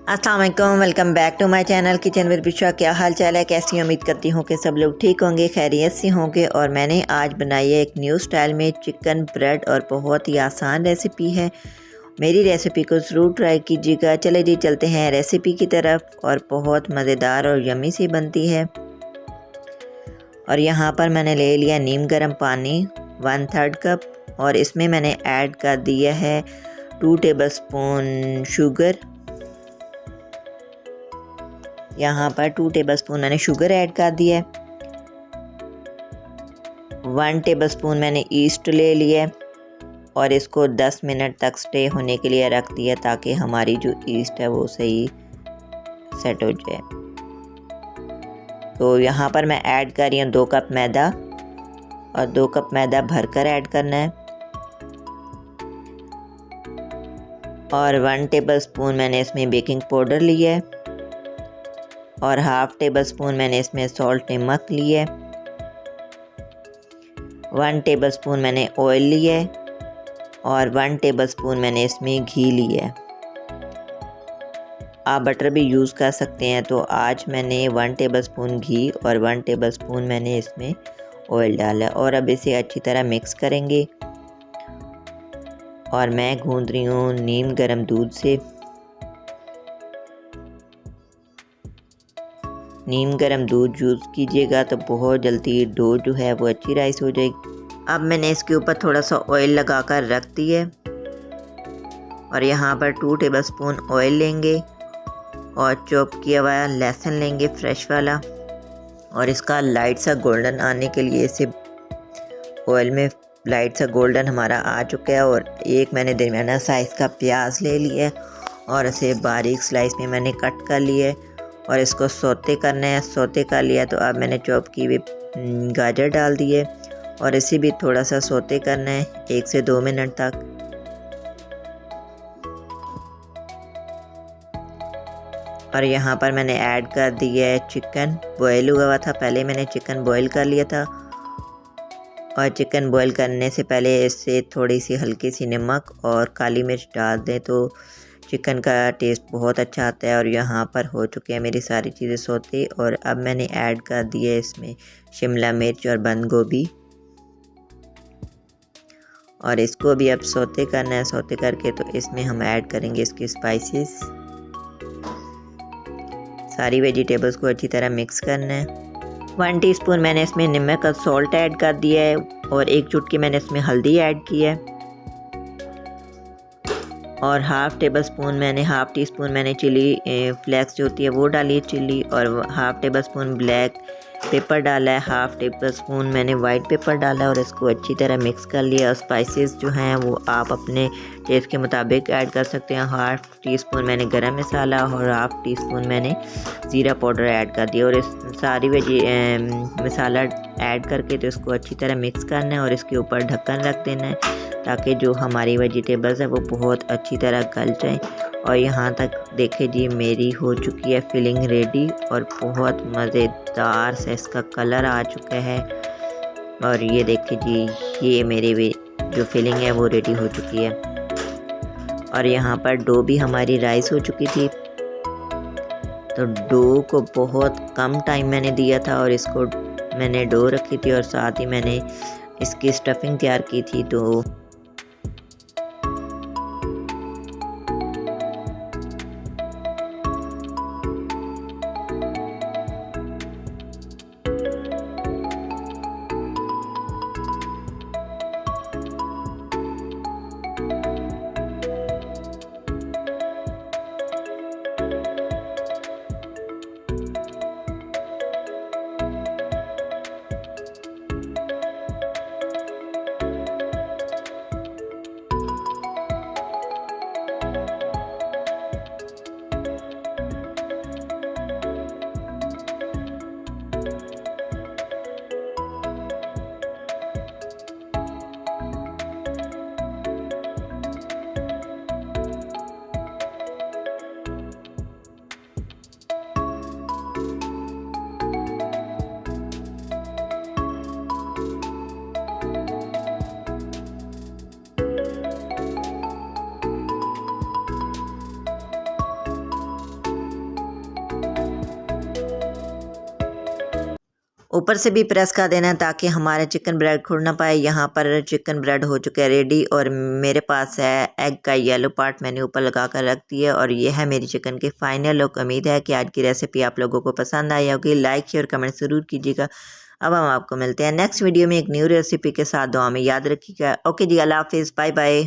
अस्सलाम वालेकुम, welcome back to my channel kitchen with Bisha. क्या हाल चाल है, कैसी उम्मीद करती हूँ कि सब लोग ठीक होंगे, खैरियत से होंगे। और मैंने आज बनाई है एक न्यू स्टाइल में चिकन ब्रेड और बहुत ही आसान रेसिपी है। मेरी रेसिपी को ज़रूर ट्राई कीजिएगा। चले जी चलते हैं रेसिपी की तरफ। और बहुत मज़ेदार और यमी सी बनती है। और यहाँ पर मैंने ले लिया नीम गर्म पानी 1/3 कप, और इसमें मैंने ऐड कर दिया है 2 टेबलस्पून शुगर। यहाँ पर 2 टेबलस्पून मैंने शुगर ऐड कर दिया है। 1 टेबलस्पून मैंने ईस्ट ले लिया और इसको 10 मिनट तक स्टे होने के लिए रख दिया, ताकि हमारी जो ईस्ट है वो सही सेट हो जाए। तो यहाँ पर मैं ऐड कर रही हूँ 2 कप मैदा, और 2 कप मैदा भरकर ऐड करना है। और 1 टेबलस्पून मैंने इसमें बेकिंग पाउडर लिया है, और 1/2 टेबलस्पून मैंने इसमें सॉल्ट नमक लिया है। 1 टेबलस्पून मैंने ऑयल लिया है, और 1 टेबलस्पून मैंने इसमें घी लिया है। आप बटर भी यूज़ कर सकते हैं। तो आज मैंने 1 टेबलस्पून घी और 1 टेबलस्पून मैंने इसमें ऑयल डाला, और अब इसे अच्छी तरह मिक्स करेंगे। और मैं गूंद रही हूँ नीम गर्म दूध से। नीम गर्म दूध यूज़ कीजिएगा तो बहुत जल्दी डो जो है वो अच्छी राइस हो जाएगी। अब मैंने इसके ऊपर थोड़ा सा ऑयल लगाकर रख दिया, और यहाँ पर 2 टेबलस्पून ऑयल लेंगे, और चॉप किया हुआ लहसुन लेंगे फ्रेश वाला, और इसका लाइट सा गोल्डन आने के लिए इसे ऑयल में लाइट सा गोल्डन हमारा आ चुका है। और एक मैंने दरमियाना साइज़ का प्याज ले लिया, और इसे बारीक स्लाइस में मैंने कट कर लिया, और इसको सौते करना है। सौते कर लिया तो अब मैंने चॉप की हुई गाजर डाल दिए, और इसे भी थोड़ा सा सौते करना है 1 से 2 मिनट तक। और यहाँ पर मैंने ऐड कर दिया है चिकन। बॉयल हुआ था, पहले मैंने चिकन बॉयल कर लिया था। और चिकन बॉयल करने से पहले इससे थोड़ी सी हल्की सी नमक और काली मिर्च डाल दें तो चिकन का टेस्ट बहुत अच्छा आता है। और यहाँ पर हो चुके हैं मेरी सारी चीज़ें सौते, और अब मैंने ऐड कर दिए इसमें शिमला मिर्च और बंद गोभी, और इसको भी अब सौते करना है। सौते करके तो इसमें हम ऐड करेंगे इसकी स्पाइसेस। सारी वेजिटेबल्स को अच्छी तरह मिक्स करना है। 1 टीस्पून मैंने इसमें नमक और सॉल्ट ऐड कर दिया है, और 1 चुटकी मैंने इसमें हल्दी ऐड की है, और 1/2 टीस्पून मैंने चिली फ्लेक्स जो होती है वो डाली है चिली, और 1/2 टेबलस्पून ब्लैक पेपर डाला है, 1/2 टेबलस्पून मैंने वाइट पेपर डाला है, और इसको अच्छी तरह मिक्स कर लिया। और स्पाइसेस जो हैं वो आप अपने टेस्ट के मुताबिक ऐड कर सकते हैं। 1/2 टीस्पून मैंने गरम मसाला और 1/2 टीस्पून मैंने ज़ीरा पाउडर ऐड कर दिया, और इस सारी मसाला ऐड करके तो इसको अच्छी तरह मिक्स करना है, और इसके ऊपर ढक्कन रख देना है, ताकि जो हमारी वेजिटेबल्स है वो बहुत अच्छी तरह गल जाए। और यहाँ तक देखे जी मेरी हो चुकी है फिलिंग रेडी, और बहुत मज़ेदार से इसका कलर आ चुका है। और ये देखे जी, ये मेरी जो फिलिंग है वो रेडी हो चुकी है। और यहाँ पर डो भी हमारी राइस हो चुकी थी। तो डो को बहुत कम टाइम मैंने दिया था, और इसको मैंने डो रखी थी, और साथ ही मैंने इसकी स्टफिंग तैयार की थी। तो ऊपर से भी प्रेस कर देना है ताकि हमारा चिकन ब्रेड खुल ना पाए। यहाँ पर चिकन ब्रेड हो चुका है रेडी और मेरे पास है एग का येलो पार्ट, मैंने ऊपर लगा कर रख दिया और ये है मेरी चिकन की फाइनल लुक। उम्मीद है कि आज की रेसिपी आप लोगों को पसंद आई होगी। लाइक शेयर कमेंट ज़रूर कीजिएगा। अब हम आपको मिलते हैं नेक्स्ट वीडियो में एक न्यू रेसिपी के साथ। दुआ में याद रखिएगा। ओके जी, अल्लाह हाफिज़, बाय बाय।